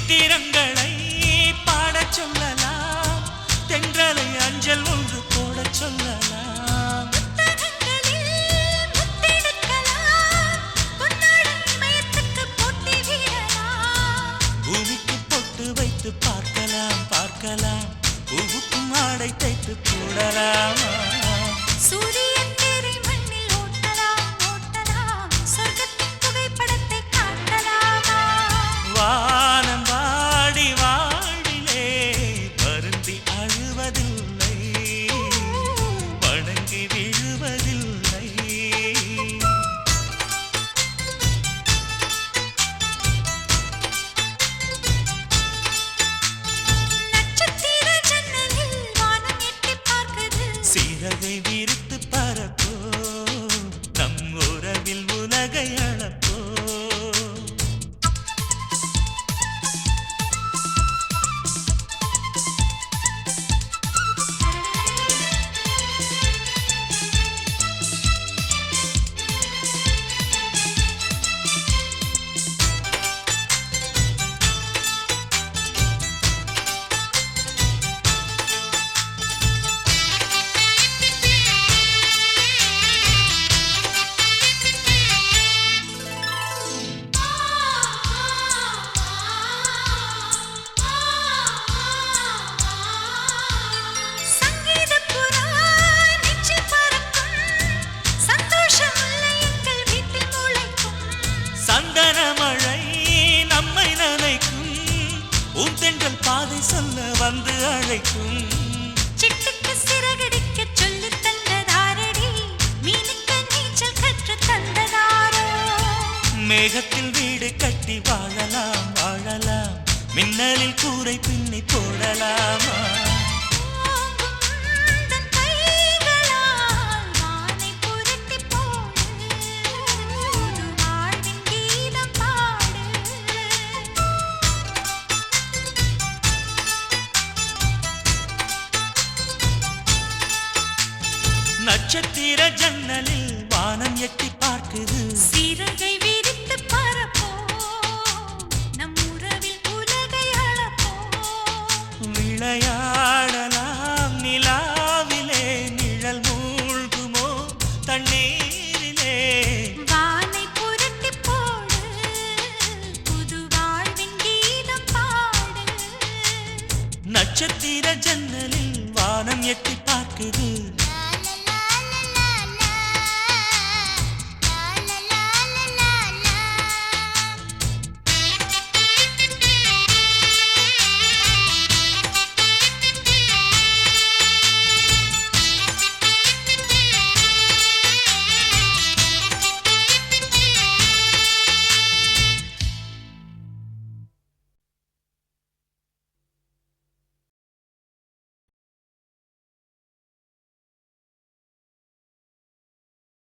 சித்திரங்களை பாடச் சொல்லலாம், தென்றலை அஞ்சல் ஒன்று போடச் சொல்லலாம். பூமிக்கு பொட்டு வைத்து பார்க்கலாம் பார்க்கலாம், பூவுக்கும் ஆடை தைத்து போடலாமா? சூரியன் தேரை மண்ணில் ஓட்டலாம் ஓட்டலாம், சொர்க்கத்தின் புகைப்படத்தை காட்டலாமா? வானம் வாடி வாழ்விலே வருந்தி அழுவதில்லை, வணங்கி விழுவதில்லை. நட்சத்திர ஜன்னலில் வானம் எட்டிப் பார்க்குது, சிறகை விரித்து பறப்போ, நம் உறவில் உலகை அளப்போ. சங்கீதப் புறா நெஞ்சில் பறக்கும், சந்தோஷம் முல்லை எங்கள் வீட்டில் முளைக்கும். சந்தன மழை நம்மை நனைக்கும், பூந்தென்றல் பாதை சொல்ல வந்து அழைக்கும். சிட்டுக்கு சிறகடிக்கச் சொல்லித் தந்ததாரடி, மீனுக்கு நீச்சல் கற்றுத் தந்ததாரோ? மேகத்தில் வீடு கட்டி வாழலாம் வாழலாம், மின்னலில் கூரை பின்னி போடலாமா? ஓங்கும் உந்தன் கைகளால் வானை புரட்டிப் போடு, புது வாழ்வின் கீதம் பாடு. நட்சத்திர ஜன்னலில் வானம் எட்டி பார்க்குது, சிறகை விரித்து பறப்போம், நம் உறவில் உலகை அளப்போம். விளையாடலாம் நிலாவிலே, நிழல் மூழ்குமோ தண்ணீரிலே. வானை புரட்டிப் போடு, புது வாழ்வின் கீதம் பாடு. நட்சத்திர ஜன்னலில் வானம் எட்டி பார்க்குது.